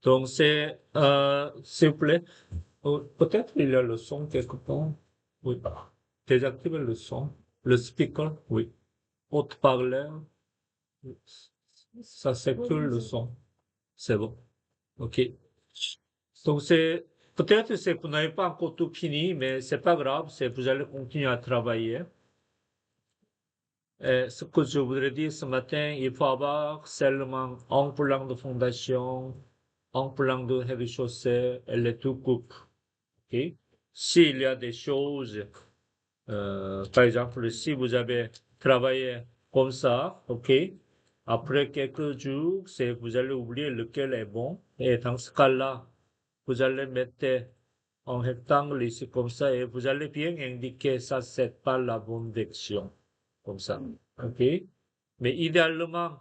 Donc, s'il vous plaît, peut-être il y a le son quelque part. Oui. Désactivez le son. Le speaker, oui. Haute-parleur, ça sécure le son. C'est bon. OK. Donc, peut-être que vous n'avez pas encore tout fini, mais c'est pas grave, vous allez continuer à travailler. Ce que je voudrais dire ce matin, il faut avoir seulement un plan de fondation, un plan de rez-de-chaussée et le tout coupe. OK? S'il y a des choses, par exemple, si vous avez travaillé comme ça, OK? Après quelques jours, vous allez oublier lequel est bon. Et dans ce cas-là, vous allez mettre un rectangle ici comme ça et vous allez bien indiquer ça, c'est pas la bonne direction. Comme ça. OK? Mais idéalement,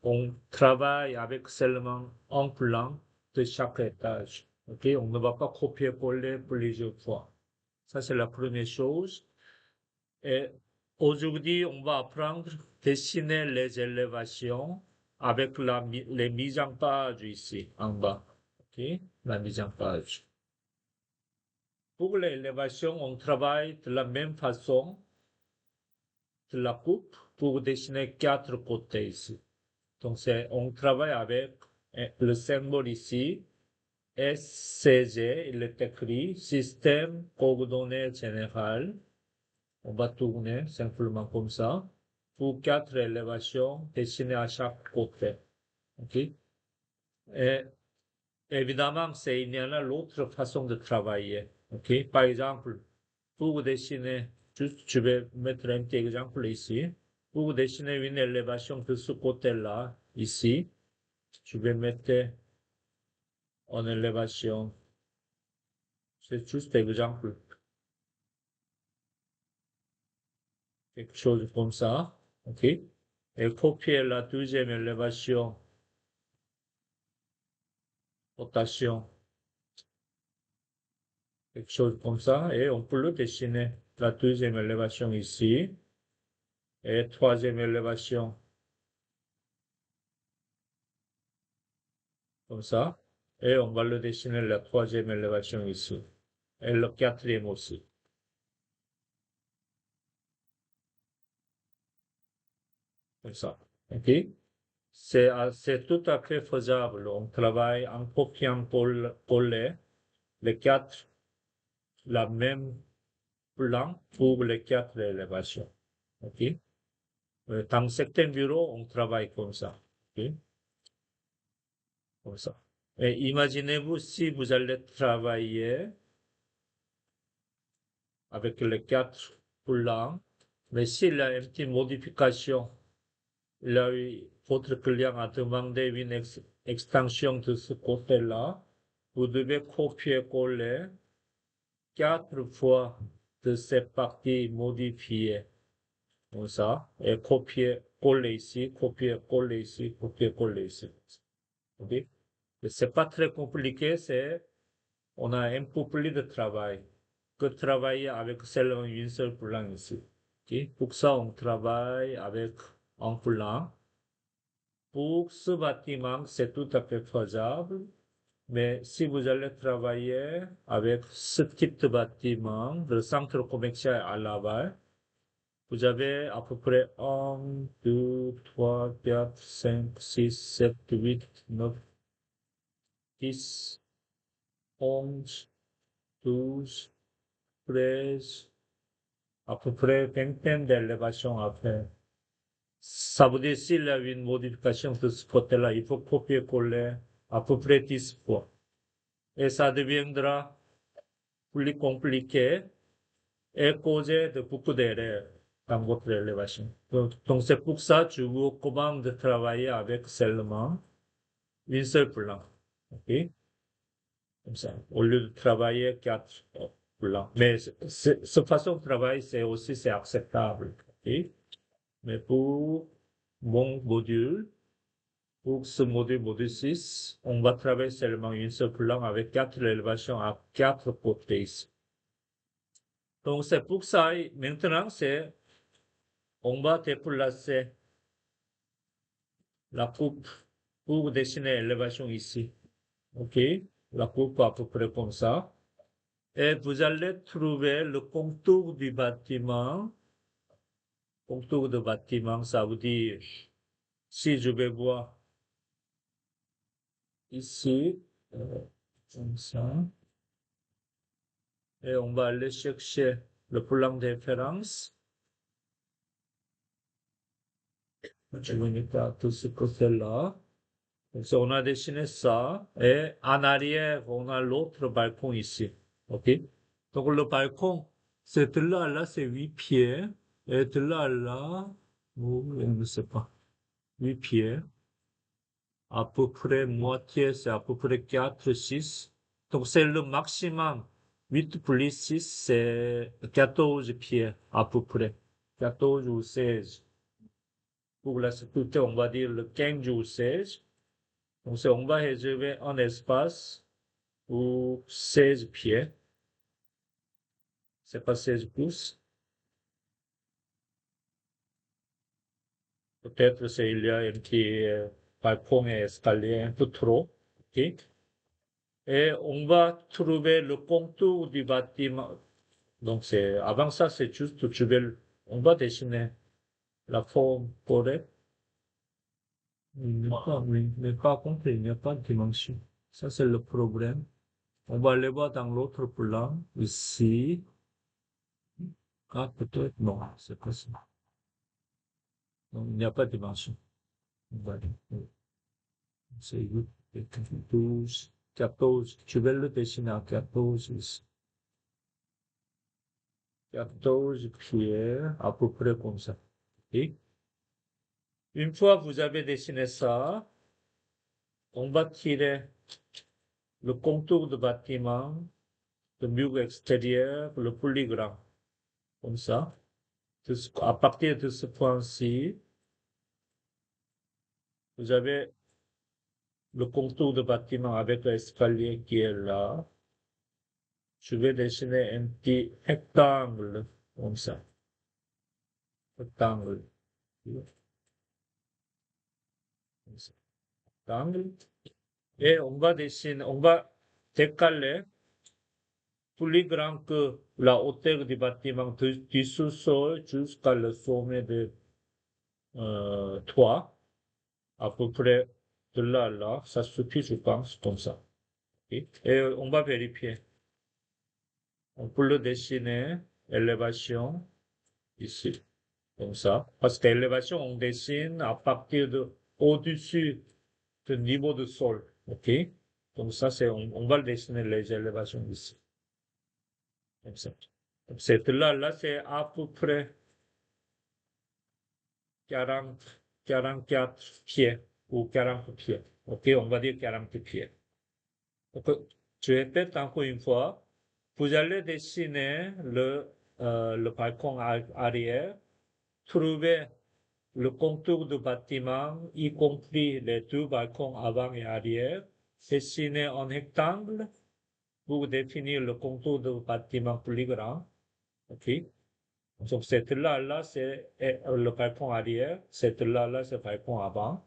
on travaille avec seulement un plan de chaque étage. OK? On ne va pas copier-coller plusieurs fois. Ça, c'est la première chose. Et aujourd'hui, on va apprendre à dessiner les élévations avec les mises en page ici, en bas. OK? La mise en page. Pour l'élévation, on travaille de la même façon de la coupe pour dessiner 4 côtés ici. Donc, on travaille avec le symbole ici, SCG, il est écrit Système Coordonnées Général. On va tourner simplement comme ça pour 4 élévations dessinées à chaque côté. OK? Et évidemment, il y en a l'autre façon de travailler. OK? Par exemple, pour dessiner, je vais mettre un petit exemple ici. Pour dessiner une élévation de ce côté-là, ici, je vais mettre en élévation. C'est juste un exemple. Quelque chose comme ça. OK? Et copier la deuxième élévation, rotation. Quelque chose comme ça. Et on peut le dessiner. La deuxième élévation ici. Et troisième élévation. Comme ça. Et on va le dessiner la troisième élévation ici. Et le quatrième aussi. Comme ça. OK? C'est tout à fait faisable. On travaille en copiant-coller les quatre, la même plan pour les 4 élévations. OK? Dans certains bureaux, on travaille comme ça. OK? Comme ça. Et imaginez-vous si vous allez travailler avec les 4 plans, mais s'il y a une petite modification, là, votre client a demandé une extension de ce côté-là, vous devez copier-coller 4 fois de ces parties modifiées. Comme ça, et copier-coller ici, copier-coller ici, copier-coller ici. OK? C'est pas très compliqué, on a un peu plus de travail que travailler avec seulement une seule plan ici. OK? Pour ça, on travaille avec un plan. Pour ce bâtiment, c'est tout à fait faisable. Mais si vous allez travailler avec ce type de bâtiment, le centre commercial à Laval, vous avez à peu près 1, 2, 3, 4, 5, 6, 7, 8, 9, 10, 11, 12, 13, à peu près vingtaine d'élévations à faire. Ça veut dire s'il y a une modification de ce côté-là, il faut copier-coller à peu près 10 fois. Et ça deviendra plus compliqué et causer de beaucoup d'erreurs dans votre élévation. Donc c'est pour ça que je vous recommande de travailler avec seulement une seule plan. OK? Comme ça, au lieu de travailler 4 plans. Mais cette façon de travailler, c'est acceptable. OK? Mais pour mon module, pour ce module 6, on va travailler seulement une seule plan avec 4 élévations à 4 côtés. Donc c'est pour ça, maintenant, on va déplacer la coupe pour dessiner l'élévation ici. OK? La coupe à peu près comme ça. Et vous allez trouver le contour du bâtiment. Contour de bâtiment, ça veut dire, si je vais voir ici, comme ça, et on va aller chercher le plan de référence. Je vais mettre tout ce côté-là. Donc, on a dessiné ça, et en arrière, on a l'autre balcon ici. OK? Donc, le balcon, c'est de là, là, c'est 8 pieds, et de là, là, je ne sais pas, 8 pieds, à peu près moitié, c'est à peu près 4, 6. Donc, c'est le maximum. 8 plus 6, c'est 14 pieds, à peu près. 14 ou 16. Pour la sécurité, on va dire le 15 ou 16. Donc, on va réserver un espace pour 16 pieds. C'est pas 16 pouces. Peut-être il y a un petit balcon et escalier un peu trop. OK? Et on va trouver le contour du bâtiment. Donc, avant ça, c'est juste on va dessiner la forme correcte. Mais par contre, il n'y a pas de dimension. Ça, c'est le problème. On va aller voir dans l'autre plan, ici. Ah, peut-être, non, c'est pas ça. Donc, il n'y a pas de dimension. Voilà. C'est 8, 12, 14. Je vais le dessiner à 14 ici. 14 pieds, à peu près comme ça. Et une fois que vous avez dessiné ça, on va tirer le contour du bâtiment, le mur extérieur, le plus grand. Comme ça. À partir de ce point-ci, vous avez le contour du bâtiment avec l'escalier qui est là. Je vais dessiner un petit rectangle, comme ça. Rectangle. Comme ça. Rectangle. Et on va décaler plus grand que la hauteur du bâtiment du sous-sol jusqu'à le sommet de toit. À peu près de là à là. Ça suffit, je pense, comme ça. Et on va vérifier. On peut le dessiner, élévation, ici, comme ça. Parce que l'élévation, on dessine à partir de au-dessus du niveau du sol. OK? Donc ça, on va le dessiner les élévations ici. Comme ça. Donc cette là, c'est à peu près 40, 44 pieds ou 40 pieds. OK? On va dire 40 pieds. Donc, je répète encore une fois. Vous allez dessiner le balcon arrière, trouver le contour du bâtiment, y compris les deux balcons avant et arrière, dessiner un rectangle pour définir le contour du bâtiment plus grand. OK? Donc, cette là, c'est le balcon arrière. Cette là, c'est le balcon avant.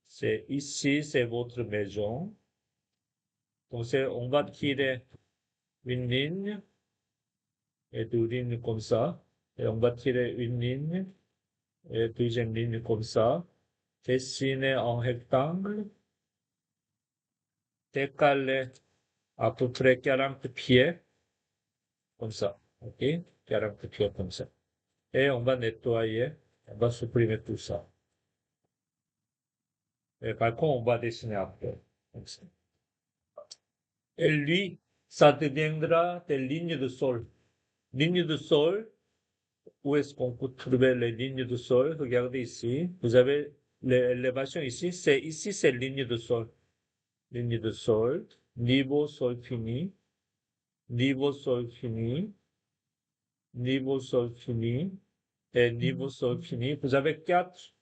C'est ici, c'est votre maison. Donc, on va tirer une ligne et deux lignes comme ça. Et on va tirer une ligne et deuxième ligne comme ça. Dessiner un rectangle, décaler à peu près 40 pieds, comme ça. OK? 40 pieds comme ça. Et on va nettoyer, on va supprimer tout ça. Et par contre, on va dessiner après, comme ça. Et lui, ça deviendra des lignes de sol. Lignes de sol, où est-ce qu'on peut trouver les lignes de sol? Regardez ici. Vous avez l'élévation ici. Ici, c'est ligne de sol. Ligne de sol. Niveau sol fini. Niveau sol fini. Niveau sol fini. Et niveau sol fini. Vous avez 4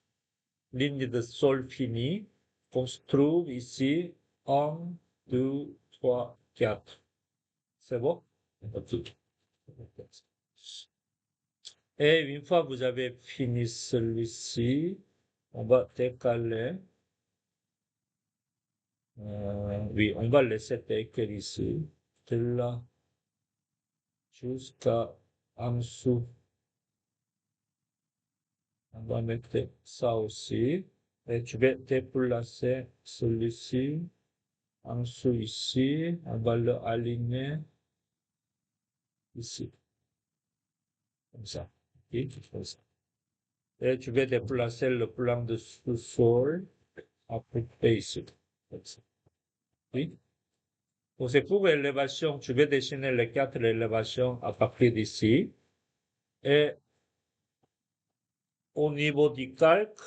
lignes de sol fini qu'on se trouve ici. 1, 2, 3, 4. C'est bon? Ok. Et une fois que vous avez fini celui-ci, on va décaler oui, on va laisser tel quel ici. De là jusqu'à en dessous. On va mettre ça aussi. Et je vais déplacer celui-ci en dessous ici. On va le aligner ici. Comme ça. Et, comme ça. Et je vais déplacer le plan de sous-sol à peu près ici. Comme ça. Oui. Donc, c'est pour l'élévation. Je vais dessiner les 4 élévations à partir d'ici. Et au niveau du calque,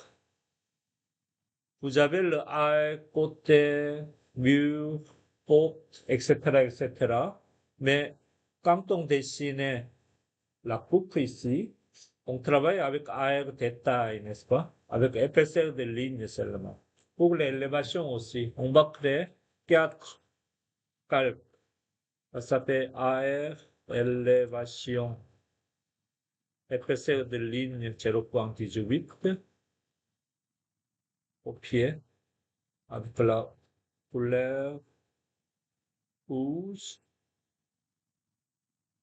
vous avez le aile, côté, mur, porte, etc., etc. Mais quand on dessine la coupe ici, on travaille avec aile détail, n'est-ce pas? Avec épaisseur de ligne seulement. Pour l'élévation aussi, on va créer 4 calques. Ça s'appelle aile, élévation, épaisseur de ligne 0,18 au pied, avec la couleur rouge,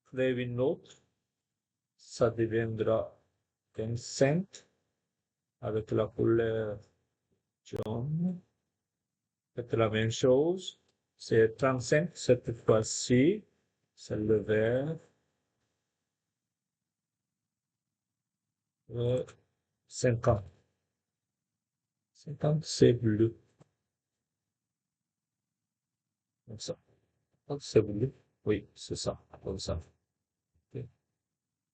créer une autre, ça deviendra 25 avec la couleur jaune. Faites la même chose, c'est 35 cette fois-ci, c'est le vert. 50. 50 c'est bleu, comme ça. 50 c'est bleu, oui, c'est ça, comme ça. Ok.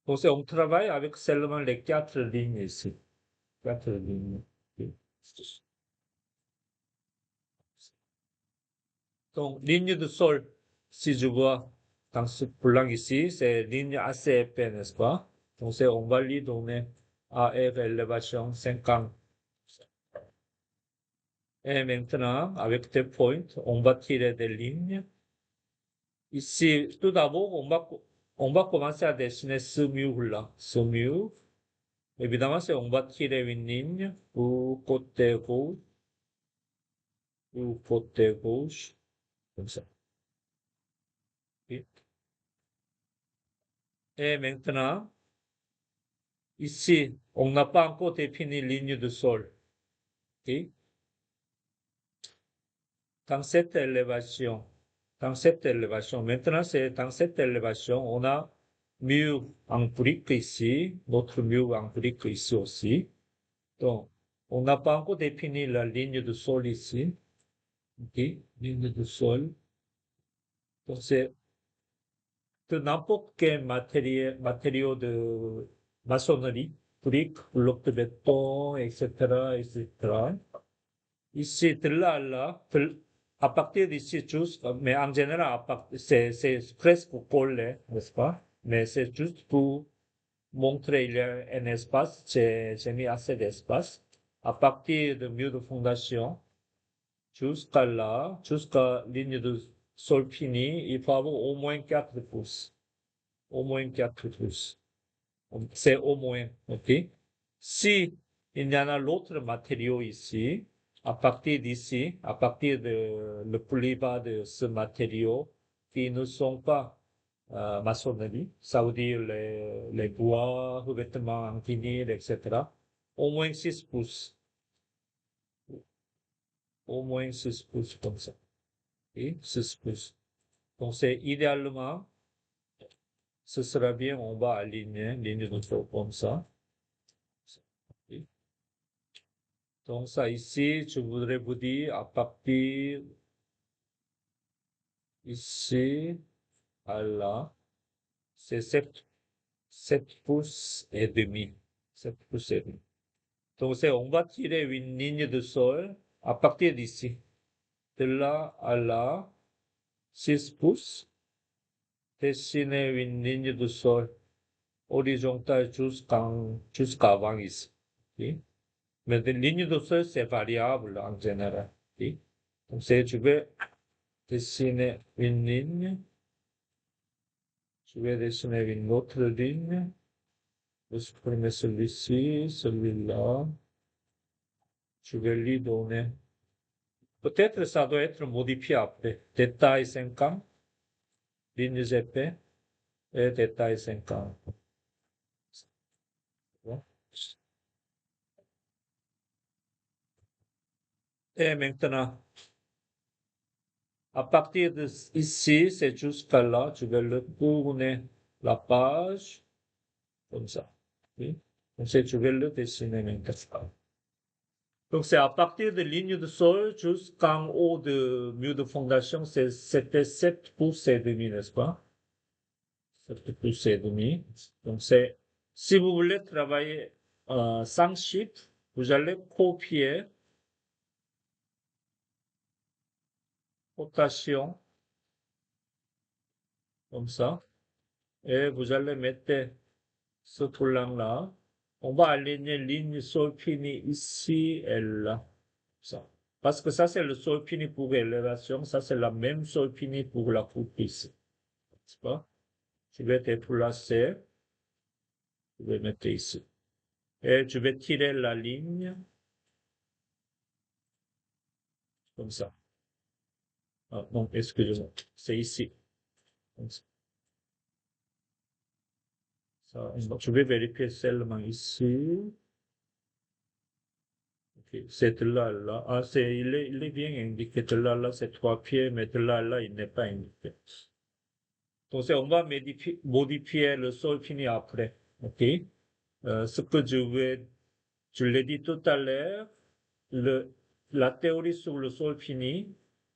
Donc, on travaille avec seulement les 4 lignes ici. 4 lignes. Ok. Donc, ligne de sol, si je vois dans ce plan ici, c'est ligne assez épais, n'est-ce pas? Donc, on va lui donner AR élévation 50. Et maintenant, avec des points, on va tirer des lignes. Ici, tout d'abord, on va commencer à dessiner ce mur-là. Ce mur, évidemment, on va tirer une ligne au côté gauche, ou côté gauche, comme ça. Ok. Et maintenant, ici, on n'a pas encore défini ligne de sol. Ok. Dans cette élévation, maintenant, c'est dans cette élévation, on a mur en brique ici, notre mur en brique ici aussi. Donc, on n'a pas encore défini la ligne de sol ici. Ok, ligne de sol. Donc, c'est de n'importe quel matériau de maçonnerie, briques, blocs de béton, etc., etc. Ici, de là à là, à partir d'ici, juste, mais en général, c'est presque collé, n'est-ce pas? Mais c'est juste pour montrer il y a un espace, j'ai mis assez d'espace. À partir de mur de fondation, jusqu'à là, jusqu'à ligne de sol fini, il faut avoir au moins 4 pouces. Au moins 4 pouces. C'est au moins, ok? Si il y en a l'autre matériau ici, à partir d'ici, à partir de le plus bas de ce matériau, qui ne sont pas maçonnerie, ça veut dire les bois, revêtements en vinyle, etc., au moins 6 pouces. Au moins 6 pouces comme ça. Et 6 pouces. Donc c'est idéalement, ce sera bien, on va aligner ligne de trop comme ça. Donc ça ici, je voudrais vous dire à partir ici à là, c'est 7 pouces et demi. 7 pouces et demi. Donc on va tirer une ligne de sol à partir d'ici. De là à là, 6 pouces. Dessiner une ligne de sol horizontale jusqu'avant ici. Ok. Mais la ligne de sol, c'est variable en général. Ok. Donc je vais dessiner une ligne. Je vais dessiner une autre ligne. Je vais supprimer celui-ci, celui-là. Je vais lui donner Peut-être ça doit être modifié après. Détail 50, ligne GP et détail 50. Bon. Et maintenant, à partir de ici, c'est jusqu'à là, tu vais le tourner la page comme ça. Oui. Donc, tu vais le dessiner maintenant. Donc, c'est à partir de ligne de sol jusqu'en haut de mur de fondation, c'était 7 pouces et demi, n'est-ce pas? 7 pouces et demi. Donc, si vous voulez travailler sans chiffre, vous allez copier rotation, comme ça, et vous allez mettre ce collant-là. On va aligner ligne sol fini ici et là. Ça. Parce que ça, c'est le sol fini pour élévation. Ça, c'est la même sol fini pour la coupe ici. N'est-ce pas? Je vais déplacer. Je vais mettre ici. Et je vais tirer la ligne. Comme ça. Ah, non, excusez-moi. C'est ici. Comme ça. Je vais vérifier seulement ici. Ok, c'est là, là. Ah, il est bien indiqué. De là, là, c'est 3 pieds, mais de là, là, il n'est pas indiqué. Donc, on va modifier le sol fini après. OK? Ce que je l'ai dit tout à l'heure, la théorie sur le sol fini,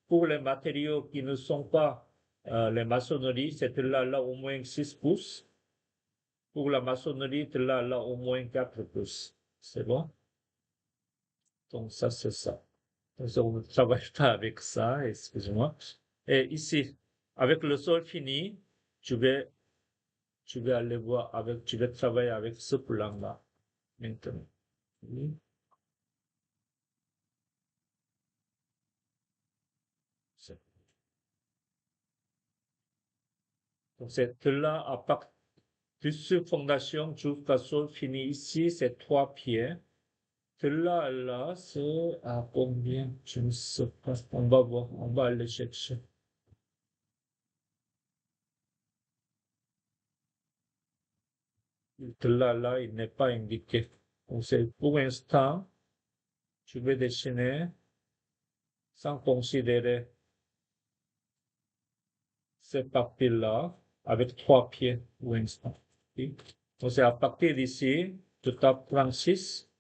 pour les matériaux qui ne sont pas les maçonneries, c'est de là, là, au moins 6 pouces. Pour la maçonnerie, de là, là, au moins 4 pouces. C'est bon? Donc, ça, c'est ça. Donc, on ne travaille pas avec ça, excusez-moi. Et ici, avec le sol fini, tu vais aller voir avec, tu vas travailler avec ce plan-là, maintenant. Oui. C'est- Donc, c'est de là, à partir de cette fondation jusqu'à sol fini ici, c'est 3 pieds. De là à là, c'est à combien? Je ne sais pas. On va voir, on va aller chercher. De là à là, il n'est pas indiqué. Donc, c'est pour l'instant, je vais dessiner sans considérer cette partie-là avec 3 pieds pour l'instant. Ok. Donc, c'est à partir d'ici, de tape 36,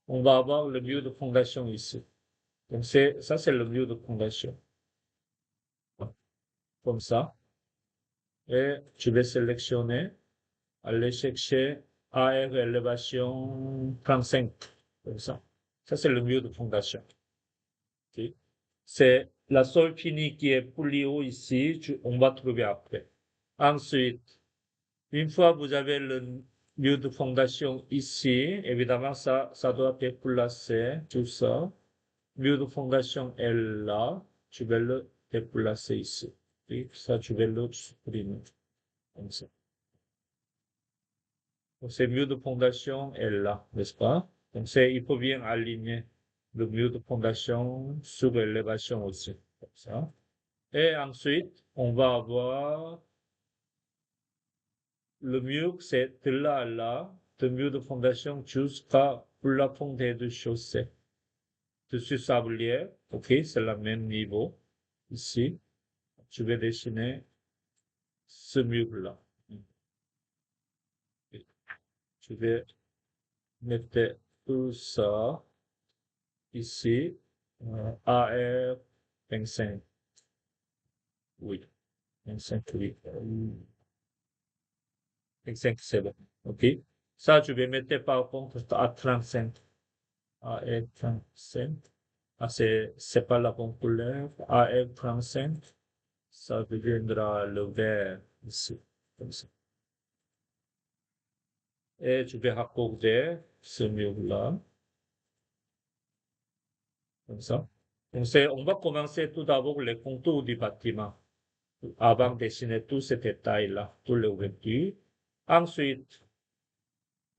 on va avoir le mur de fondation ici. Donc, ça, c'est le mur de fondation. Comme ça. Et je vais sélectionner, aller chercher AR élévation 35. Comme ça. Ça, c'est le mur de fondation. Ok. C'est la sol finie qui est plus haut ici, on va trouver après. Ensuite, une fois que vous avez le mur de fondation ici, évidemment, ça doit être placé, tout ça. Mur de fondation est là, tu vas le déplacer ici. Et ça, tu vas le supprimer. Comme ça. Donc, ce mur de fondation est là, n'est-ce pas? Donc, il faut bien aligner le mur de fondation sur l'élévation aussi. Comme ça. Et ensuite, on va avoir le mur, c'est de là à là, de mur de fondation jusqu'à plafond des deux chaussées. Dessus sablière, ok, c'est le même niveau. Ici, je vais dessiner ce mur-là. Je vais mettre tout ça ici, AR 25. Oui, 25, oui. 25, c'est bon. OK. Ça, je vais mettre par contre à 35. AR 35. Ah, c'est pas la bonne couleur. AR 35. Ça deviendra le vert ici. Comme ça. Et je vais raccorder ce mur-là. Comme ça. Donc, on va commencer tout d'abord les contours du bâtiment. Avant de dessiner tous ces détails-là, tous les ouvertures. Ensuite,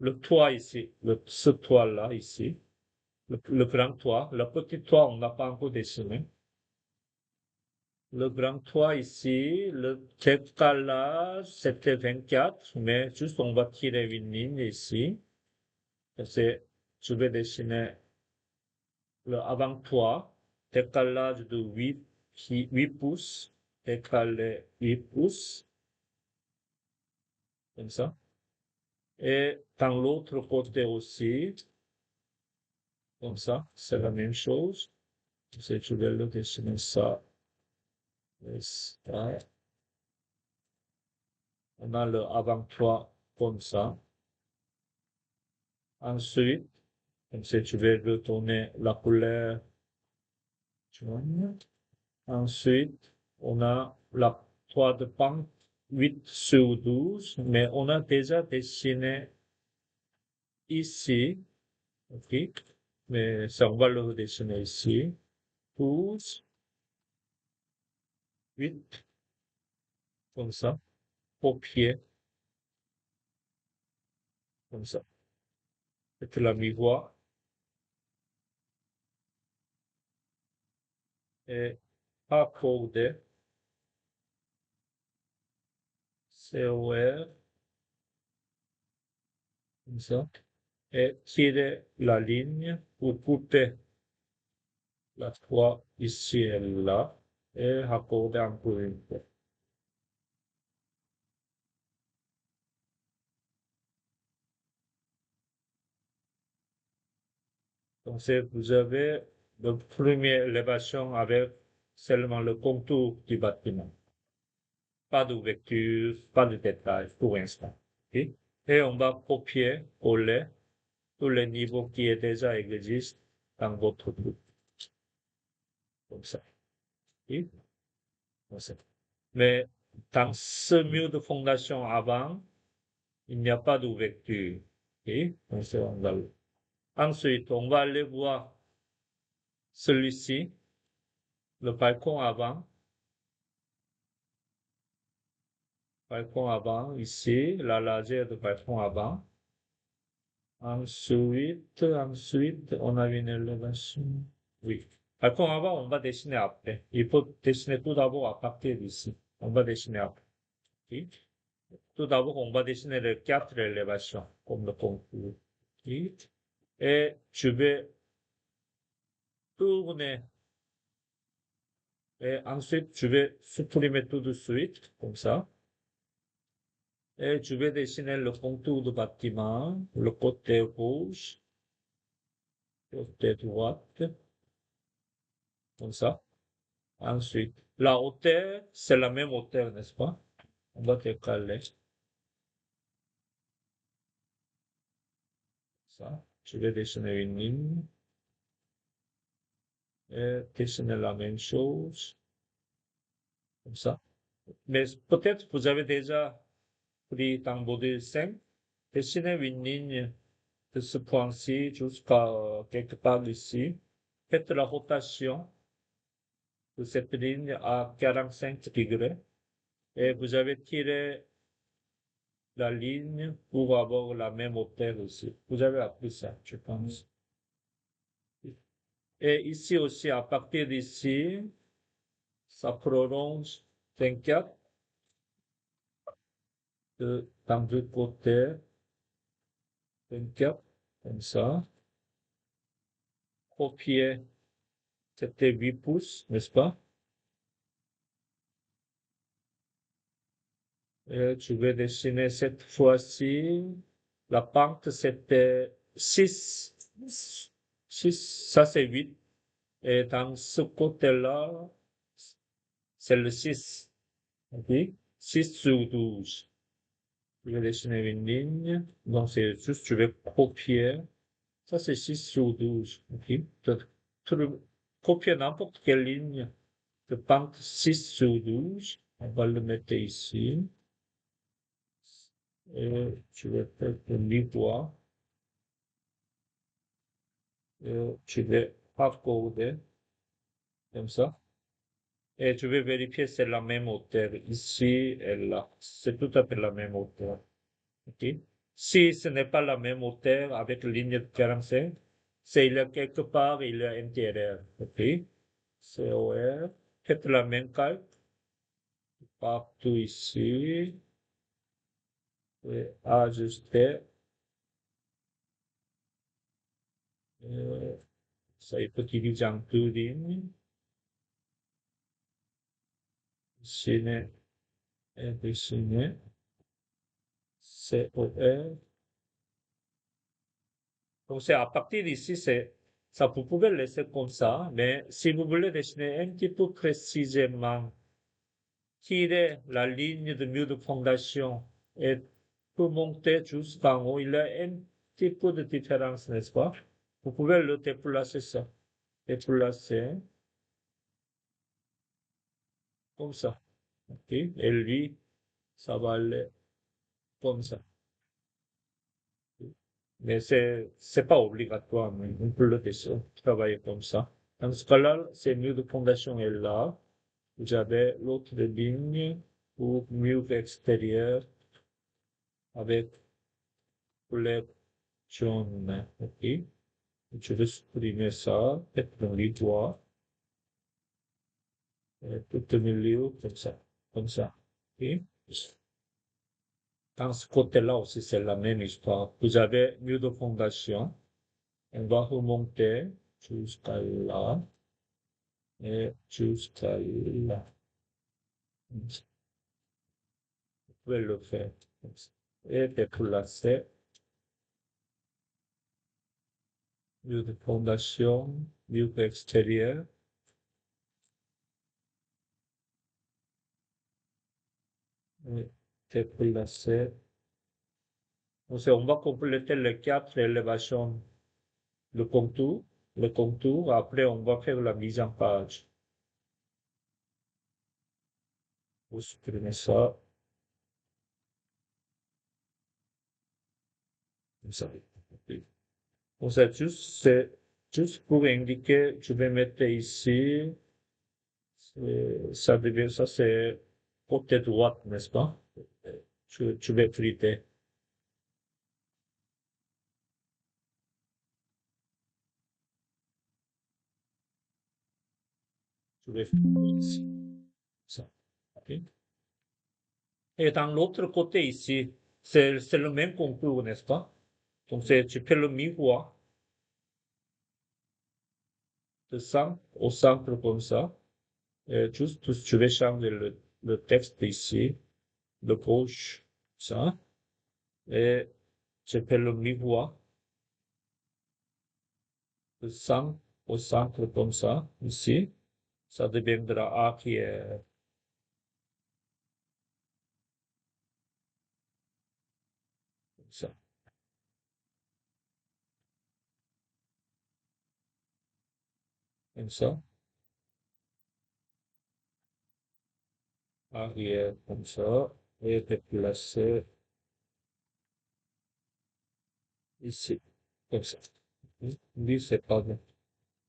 le toit ici, ce toit-là ici, le grand toit, le petit toit, on n'a pas encore dessiné. Le grand toit ici, le cas là, c'était 24, mais juste on va tirer une ligne ici. C'est, je vais dessiner le avant-toit, décalage de 8 pouces, décalé 8 pouces, comme ça. Et dans l'autre côté aussi, comme ça, c'est la même chose. Je vais le dessiner ça. Et ça. On a le avant-toit comme ça. Ensuite, comme ça, je vais retourner la couleur jaune. Ensuite, on a la toit de pente 8/12, mais on a déjà dessiné ici, ok, mais ça, on va le redessiner ici. 12, 8, comme ça, au pied, comme ça. Et puis la mi-voie est accordée, COR, comme ça, et tirer la ligne pour couper la croix ici et là, et raccorder encore une fois. Donc, vous avez le première élévation avec seulement le contour du bâtiment. Pas d'ouverture, pas de détails pour l'instant. Ok. Et on va copier, coller tous les niveaux qui déjà existent dans votre groupe. Comme ça. Ok. Comme ça. Mais dans ce mur de fondation avant, il n'y a pas d'ouverture. Ok. Donc, ensuite, on va aller voir celui-ci, le balcon avant. Balcon avant, ici, la lagère de balcon avant. Ensuite, on a une élévation. Oui. Balcon avant, on va dessiner après. Il faut dessiner tout d'abord à partir d'ici. On va dessiner après. Ok. Tout d'abord, on va dessiner les 4 élévations, comme le contour. Ok. Et je vais tourner. Et ensuite, je vais supprimer tout de suite, comme ça. Et je vais dessiner le contour du bâtiment, le côté rouge, côté droite, comme ça. Ensuite, la hauteur, c'est la même hauteur, n'est-ce pas? On va décaler ça. Je vais dessiner une ligne et dessiner la même chose, comme ça. Mais peut-être vous avez déjà pris dans module 5, dessiner une ligne de ce point-ci jusqu'à quelque part ici. Faites la rotation de cette ligne à 45 degrés et vous avez tiré la ligne pour avoir la même hauteur aussi. Vous avez appris ça, je pense. Et ici aussi, à partir d'ici, ça prolonge 24 dans deux côtés, 24, comme ça. Copier, c'était 8 pouces, n'est-ce pas? Et je vais dessiner cette fois-ci. La pente, c'était 6. 6, ça c'est 8. Et dans ce côté-là, c'est le 6. OK? 6/12. Je vais dessiner une ligne. Donc, c'est juste, je vais copier. Ça, c'est 6/12. OK? Donc, copier n'importe quelle ligne de pente 6/12. On va le mettre ici. Et je vais faire une mi-voie. Et je vais accorder comme ça. Et je vais vérifier si c'est la même hauteur ici et là. C'est tout à fait la même hauteur. OK? Si ce n'est pas la même hauteur avec la ligne de 45, c'est il y a quelque part, il est intérieur. OK? COR. faites la même calque partout ici, et ajuster, ça il faut diviser en deux lignes, dessiner et dessiner, COR. Donc c'est à partir d'ici, ça vous pouvez le laisser comme ça, mais si vous voulez dessiner un petit peu précisément tirer la ligne de mur de fondation et pour monter jusqu'en haut, il y a un petit peu de différence, n'est-ce pas? Vous pouvez le déplacer ça, déplacer comme ça. Ok? Et lui, ça va aller comme ça. Mais c'est pas obligatoire, mais on peut le travailler comme ça. Dans ce cas-là, c'est mur de fondation est là. Vous avez l'autre ligne pour mur extérieur avec les jaunes. Ok? Je vais supprimer ça, peut-être dans les doigts, tout au milieu, comme ça, comme ça. Ok? Dans ce côté-là aussi, c'est la même histoire. Vous avez mur de fondation. On va remonter jusqu'à là et jusqu'à là. Vous pouvez le faire comme ça. Et déplacer mur de fondation, mur extérieur. Et déplacer. On va compléter les quatre élévations, le contour, le contour. Après, on va faire la mise en page. Vous supprimez ça, comme ça. Bon, c'est juste pour indiquer, je vais mettre ici, ça c'est côté droit, n'est-ce pas? Je vais friter. Je vais friter ici. Ça. Ok. Et dans l'autre côté ici, c'est le même contour, n'est-ce pas? Donc, tu fais le miroir de centre au centre comme ça. Et juste, je vais changer le texte ici, de gauche, ça. Et je fais le miroir de centre au centre comme ça, ici. Ça deviendra A qui est comme ça. Comme ça. A qui est comme ça. Et déplacer ici. Comme ça. Lui, c'est pas de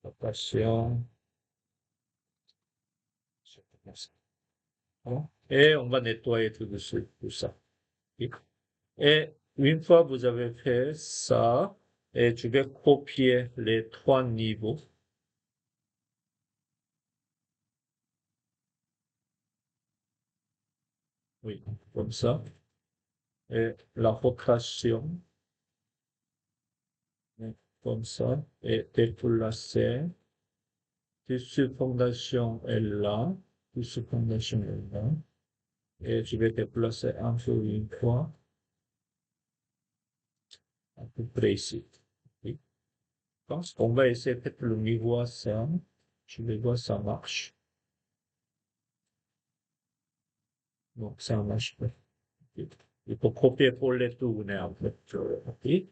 la passion. C'est comme ça. Bon. Et on va nettoyer tout de suite, tout ça. Et une fois que vous avez fait ça, et je vais copier les trois niveaux. Oui, comme ça. Et la rotation, comme ça. Et déplacer. Tissu fondation est là. Tissu fondation est là. Et je vais déplacer un peu une fois. À peu près ici. Oui. Je pense qu'on va essayer peut-être le niveau ça. Je vais voir si ça marche. Donc, ça marche pas. Il faut copier pour les tourner, en fait. Ok. Et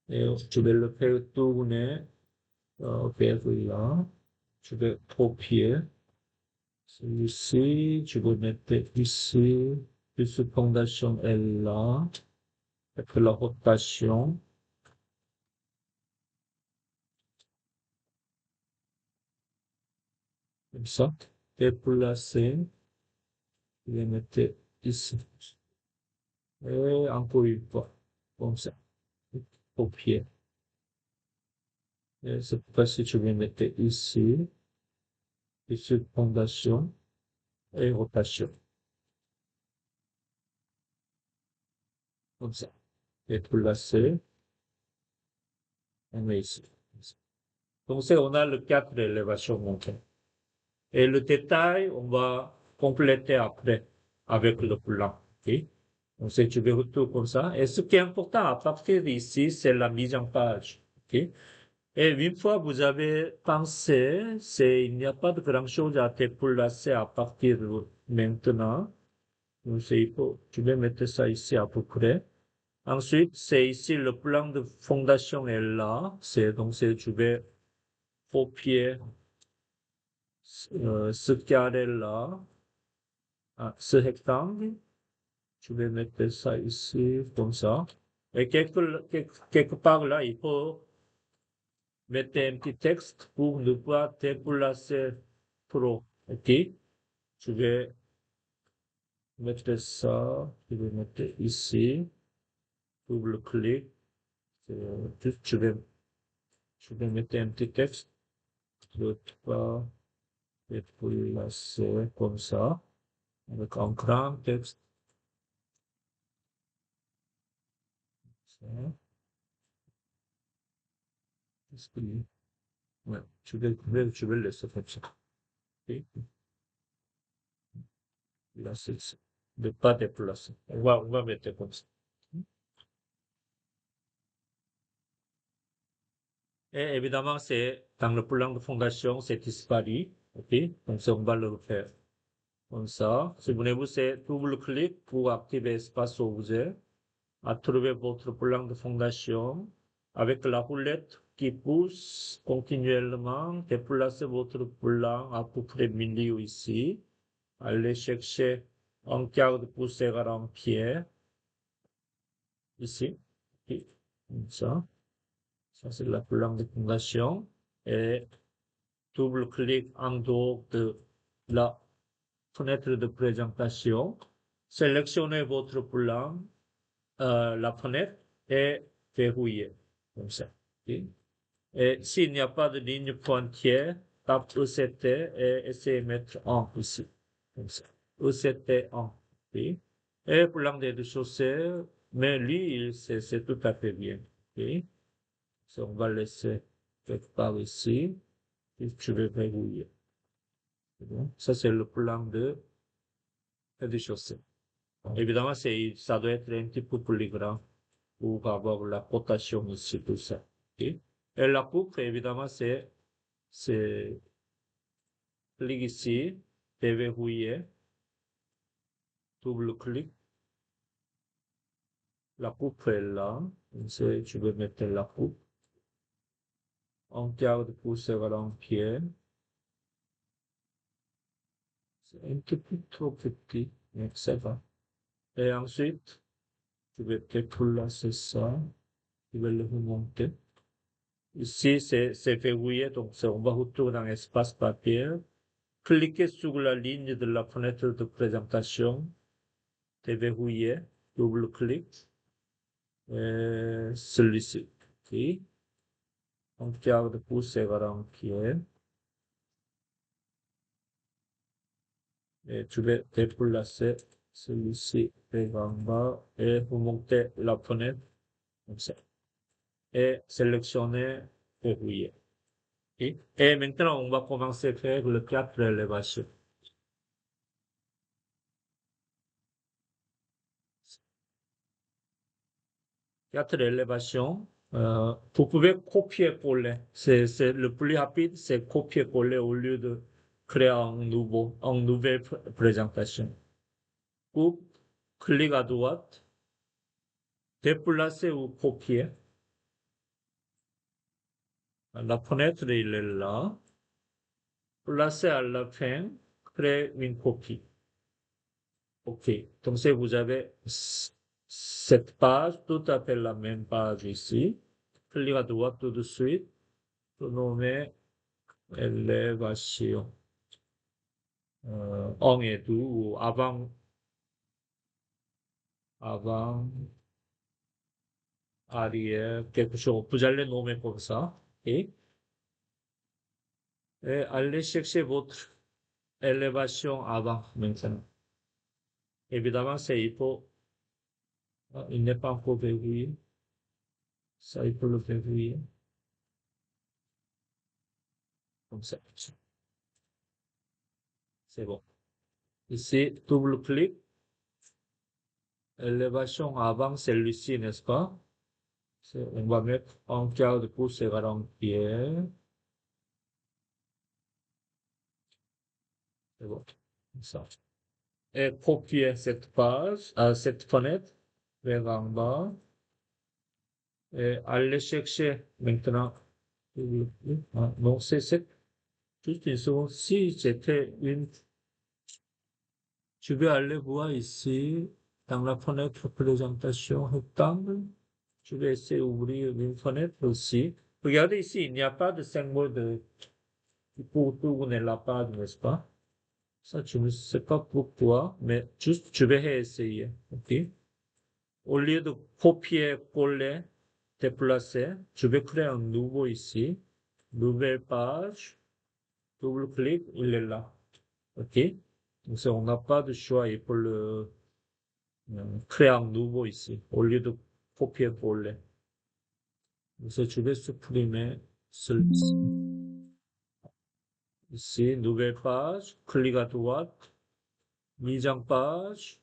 je vais le faire tourner vers là. Je vais copier. Celui-ci, je vais mettre ici. Puis fondation est là. Avec la rotation. Comme ça. Déplacer. Je vais mettre ici. Et encore une fois. Comme ça. Copier. Et cette fois-ci, je vais mettre ici. Ici, fondation et rotation. Comme ça. Et pour lasser, on met ici. Donc, on a le cadre d'élévation montée. Et le détail, on va compléter après avec le plan. Ok? Donc, c'est tu verras tout comme ça. Et ce qui est important à partir d'ici, c'est la mise en page. Ok? Et une fois vous avez pensé, il n'y a pas de grand-chose à déplacer à partir de maintenant. Donc, je vais mettre ça ici à peu près. Ensuite, c'est ici le plan de fondation est là. Je vais copier ce carré là, ce rectangle. Je vais mettre ça ici, comme ça. Et quelque part là, il faut mettre un petit texte pour ne pas déplacer trop. OK? Je vais mettre ça, je vais mettre ici, double-clic. Je vais mettre un petit texte. Je ne pas déplacer comme ça, avec un grand texte. Ça. Qu'est-ce qu'il Ouais, je vais le laisser comme ça. OK? Là, c'est ça. De pas déplacer. On va mettre comme ça. Et évidemment, c'est dans le plan de fondation, c'est disparu. OK? Donc, ça, on va le refaire. Comme ça. Souvenez-vous, c'est double-clic pour activer l'espace où vous êtes. À trouver votre plan de fondation. Avec la roulette qui pousse continuellement, déplacez votre plan à peu près milieu ici. Allez chercher un quart de poussière en pierre. Ici. OK. Comme ça. Ça, c'est la plan de fondation. Et double-clic en dehors de la fenêtre de présentation. Sélectionnez votre plan, la fenêtre et verrouillez. Comme ça. OK? Et s'il n'y a pas de ligne pointière, tape ECT et essayez de mettre 1 ici. Comme ça. ECT 1. OK? Et plan des deux-chaussées, mais lui, c'est tout à fait bien. OK? Ça, on va laisser quelque part ici. Et je vais verrouiller. C'est bon. Ça, c'est le plan de rez-de-chaussée. Évidemment, ça doit être un petit peu plus grand pour avoir la rotation ici, tout ça. OK? Et la poutre, évidemment, c'est, clic ici, déverrouiller, double-clic, la poutre est là. Je vais mettre la poutre. On garde pour ce pied. C'est un petit peu trop petit, mais ça va. Et ensuite, je vais déplacer ça. Je vais le remonter. Ici, c'est verrouillé, donc on va retourner dans l'espace papier. Cliquez sur la ligne de la fenêtre de présentation. Déverrouiller. Double-clic. Celui-ci. OK. On garde pour ces pied. Et je vais déplacer celui-ci vers en bas et remonter la fenêtre comme ça. Et sélectionner verrouiller. Et maintenant, on va commencer à faire le 4 élévation. 4 élévations. Vous pouvez copier-coller. C'est le plus rapide, c'est copier-coller au lieu de créer une nouvelle présentation. Coupe, clic à droite, déplacer ou copier. La fenêtre, il est là. Placer à la fin, créer une copie. OK. Donc, si vous avez cette page, tout à fait la même page ici. Clic à droite tout de suite. Nommer élévation. 1 et 2 ou avant, arrière, quelque chose. Vous allez nommer comme ça. Et allez chercher votre élévation avant maintenant. Évidemment, il n'est pas encore verrouillé. Ça, il faut le verrouiller. Comme ça. C'est bon. Ici, double-clic. Élévation avant celui-ci, n'est-ce pas? On va mettre un quart de pouce égale un pied. C'est bon. Comme ça. Et copier cette page, cette fenêtre vers en bas. Et aller chercher maintenant. Non, juste une seconde. Si j'étais je vais aller voir ici, dans la fenêtre présentation rectangle. Je vais essayer d'ouvrir une fenêtre aussi. Regardez ici, il n'y a pas de symbole pour tourner la page, n'est-ce pas? Ça, je ne sais pas pourquoi, mais juste, je vais réessayer. OK? Au lieu de copier, coller, déplacer, je vais créer un nouveau ici. Nouvelle page. Double-clic, il est là. OK? Donc, on n'a pas de choix, il faut créer un nouveau ici, au lieu de copier-coller. Donc, je vais supprimer celui-ci. Ici, nouvelle page, clic à droite, mise en page,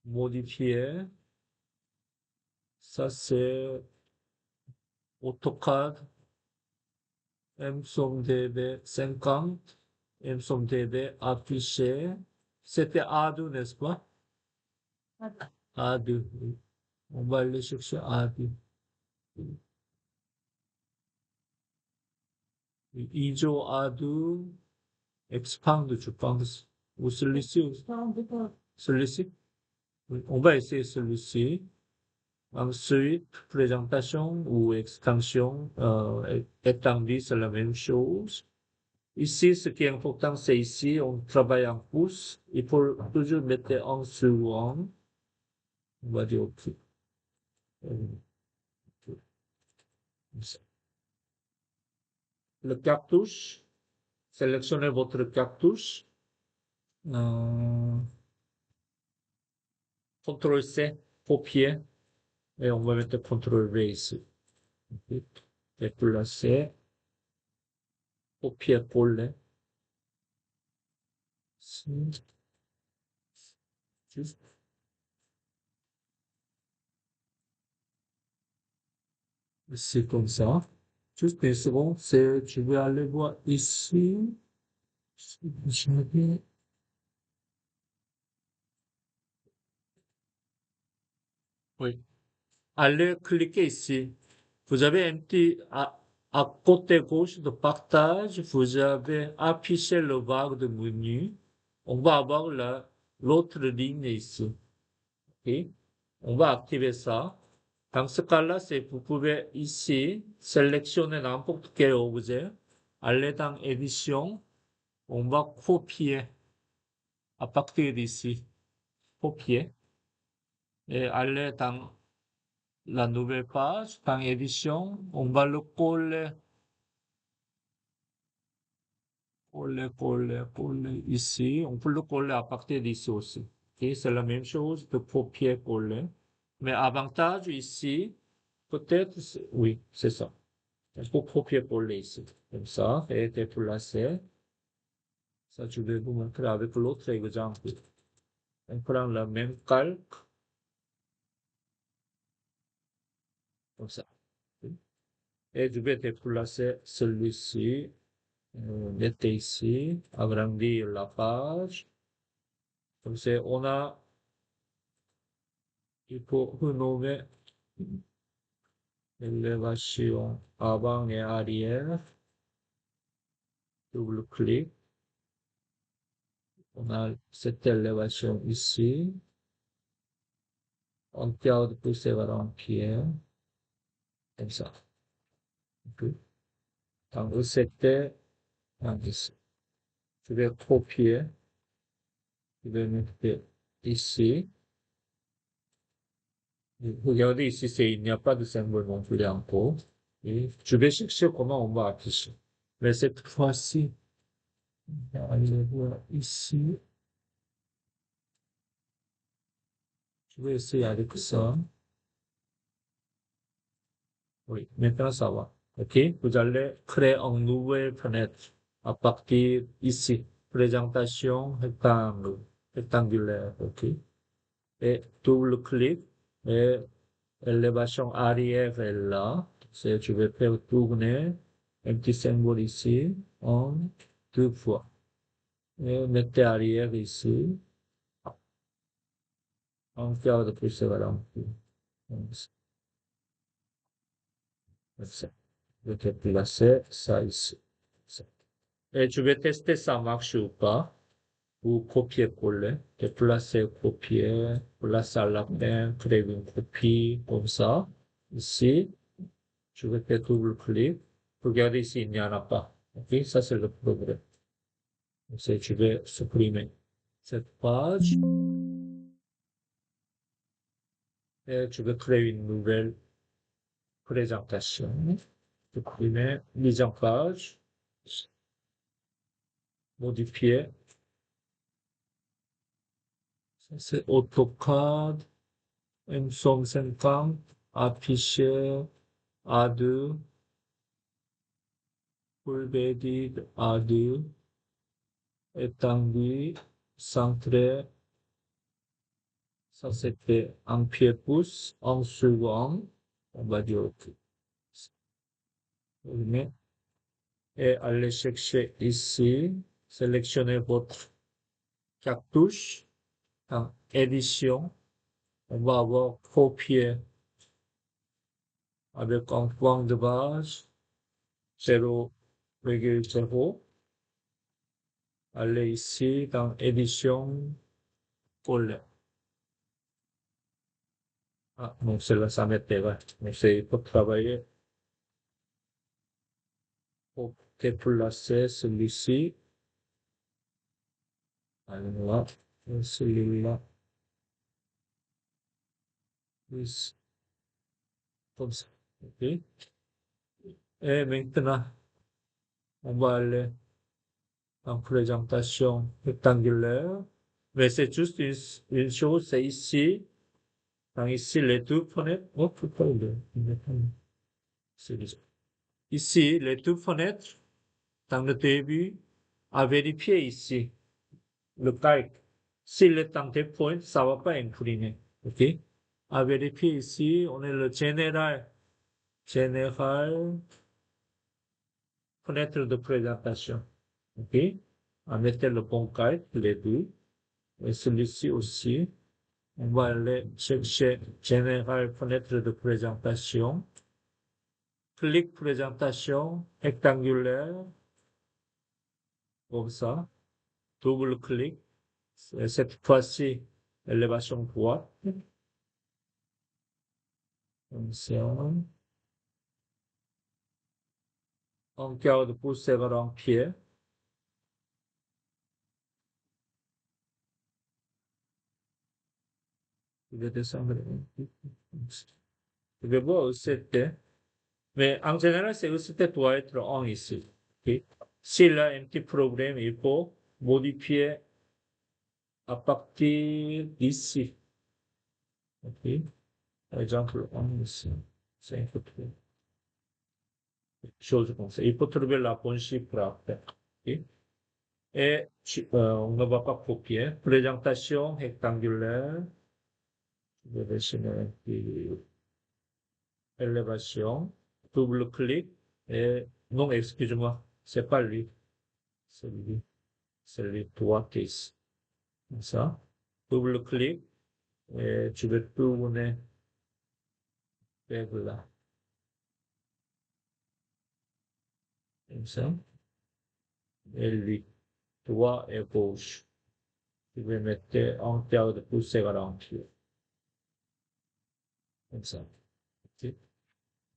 modifier. Ça, c'est AutoCAD, MSOMDB 50, MSOMDB affiché. C'était A2, n'est-ce pas? A2. Oui. On va aller chercher A2. ISO A2, expand, je pense. Ou celui-ci aussi. Celui-ci. Oui. On va essayer celui-ci. Ensuite, présentation ou extension étendue, c'est la même chose. Ici, ce qui est important, c'est ici, on travaille en pouces. Il faut toujours mettre un sur un. On va dire OK. Le cartouche, sélectionnez votre cartouche. CTRL-C, copier. Et on va mettre CTRL-V ici. Déplacer. Copier-coller. Juste. C'est comme ça. Juste une seconde, je vais aller voir ici. Oui. Allez cliquer ici. Vous avez un petit, à côté gauche de partage, vous avez affiché le barre de menu. On va avoir l'autre ligne ici. OK? On va activer ça. Dans ce cas-là, vous pouvez ici sélectionner n'importe quel objet. Aller dans édition. On va copier à partir d'ici. Copier. Et aller dans la nouvelle page, dans édition. On va le coller. Coller ici. On peut le coller à partir d'ici aussi. OK? C'est la même chose de copier-coller. Mais avantage ici, peut-être, oui, c'est ça. Il faut copier-coller ici. Comme ça, et déplacer. Ça, je vais vous montrer avec l'autre exemple. On prend le même calque. Comme ça. Et je vais déplacer celui-ci. Mettez ici. Agrandir la page. Comme ça, il faut renommer l'élévation avant et arrière. Double-clic. On a cette élévation ici. On garde pour ces pied. Comme ça. Okay. Donc, c'était ici. Je vais copier. Je vais mettre ici. Regardez ici, il n'y a pas de symbole non plus encore. Et je vais chercher comment on va afficher. Mais cette fois-ci, on va aller voir ici. Je vais essayer avec ça. Oui, maintenant ça va. OK? Vous allez créer une nouvelle fenêtre à partir ici. Présentation rectangulaire. OK? Et double-clic et élévation arrière est là. Je vais faire tourner un petit symbole ici, deux fois. Et mettez arrière ici. On garde plus sévèrement. Comme ça. Je vais placer ça ici. Et je vais tester ça marche ou pas. Ou copier-coller. Déplacer, copier, placer à la fin, créer une copie, comme ça. Ici, je vais faire double-clic. Regardez ici, il n'y en a pas. OK? Ça, c'est le problème. Je vais supprimer cette page et je vais créer une nouvelle présentation. Supprimer, mise en page, modifier. Ça, c'est AutoCAD, M150, afficher, A2, full body A2, étendu, centré. Ça, c'était en pied-pouce, en second. On va dire OK. Et allez chercher ici, sélectionnez votre cartouche en édition. On va avoir copier avec un point de base 0,0. Allez ici dans édition, coller. Ah, non, celle-là, ça m'intéresse. Mais c'est pour travailler. Pour déplacer celui-ci. Alors là, celui-là. Ici, comme ça. OK. Et maintenant, on va aller en présentation rectangulaire. Mais c'est juste une chose, c'est ici. Dans ici, les deux fenêtres. Oh, pourquoi ici, les deux fenêtres, dans le début, à vérifier ici, le calque. S'il est dans des points, ça va pas imprimer. OK? À vérifier ici, on est le général. Général, fenêtre de présentation. OK? On mettre le bon calque, les deux. Et celui-ci aussi. On va aller chercher Général, fenêtre de présentation. Clic présentation rectangulaire, comme ça. Double clic. Cette fois-ci, élévation droite. Comme ça. On garde pousser vers un pied. Je vais descendre un peu. Je vais voir où c'était. Mais en général, c'est où c'était doit être en ici. OK? S'il a un petit problème, il faut modifier à partir d'ici. OK? Par exemple, on ici. C'est un peu trop. Chose comme ça. Il faut trouver la bonne chiffre après. OK? Et on ne va pas copier. Présentation rectangulaire. Je vais dessiner un petit élévation. Double clic. Et non, excusez-moi. C'est pas lui. C'est lui. C'est lui. Trois cases. Comme ça. Double clic. Et tu veux tourner vers là. Comme ça. Et lui. Droit et gauche. Je vais mettre en terre de pousser à l'entrée. Comme ça. OK.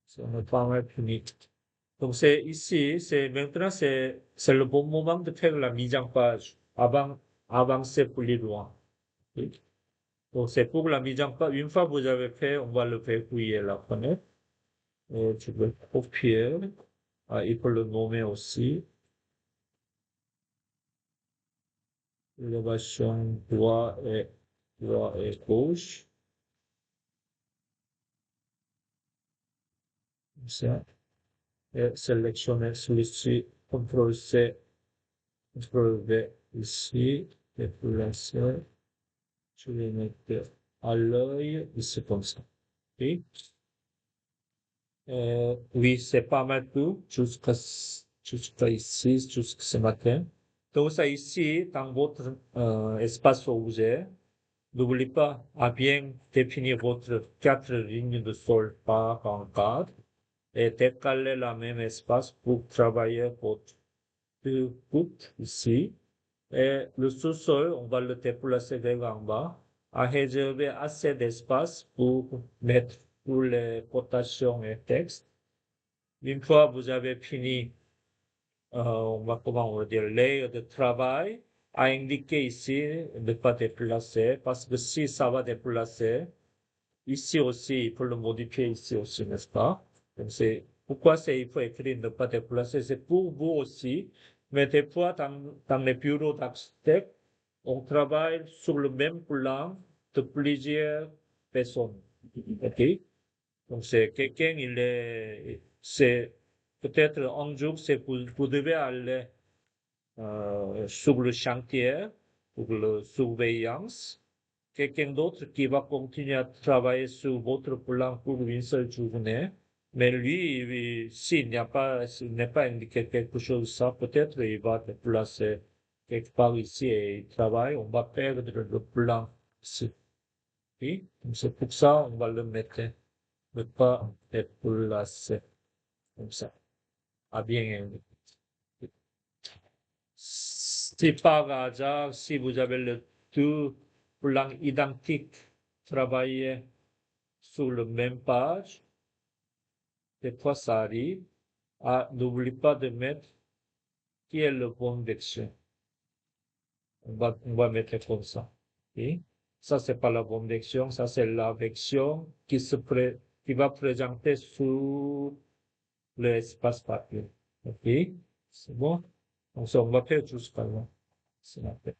Ça me paraît fini. Donc c'est ici, c'est maintenant c'est le bon moment de faire la mise en page avant avancer plus loin. OK. Donc c'est pour la mise en page. Une fois que vous avez fait, on va le verrouiller la fenêtre. Et tu veux copier. il peut le nommer aussi. Élévation droit et gauche. Comme ça. Et sélectionner celui-ci. CTRL-C, CTRL-V ici. Déplacer. Je vais mettre à l'œil ici comme ça. Oui. Oui, c'est pas mal tout. Jusqu'à ici, jusqu'à ce matin. Donc ça ici, dans votre espace objet, n'oubliez pas à bien définir votre 4 lignes de sol par en cadre et décaler la même espace pour travailler votre coupe ici. Et le sous-sol, on va le déplacer vers en bas, à réserver assez d'espace pour mettre tous les cotations et textes. Une fois vous avez fini, comment on va dire, layer de travail, à indiquer ici, ne pas déplacer, parce que si ça va déplacer, ici aussi, il faut le modifier ici aussi, n'est-ce pas? Donc pourquoi il faut écrire ne pas déplacer? C'est pour vous aussi, mais des fois, dans les bureaux d'architectes, on travaille sur le même plan de plusieurs personnes. OK? Donc c'est quelqu'un, c'est peut-être un jour, vous devez aller sur le chantier pour la surveillance. Quelqu'un d'autre qui va continuer à travailler sur votre plan pour une seule journée. Mais lui, s'il n'est pas indiqué quelque chose, ça, peut-être il va déplacer quelque part ici et il travaille. On va perdre le plan ici. Oui, donc c'est pour ça on va le mettre, ne pas déplacer comme ça. À bien indiquer. Si par hasard, si vous avez le deux plans identiques travaillés sur la même page, des fois ça arrive, n'oublie pas de mettre qui est le bon version. On va mettre comme ça. Ok? Ça, c'est pas la bonne version, ça, c'est la version qui va présenter sur l'espace papier. OK? C'est bon? Donc, ça, on va faire jusqu'à là. C'est la peine.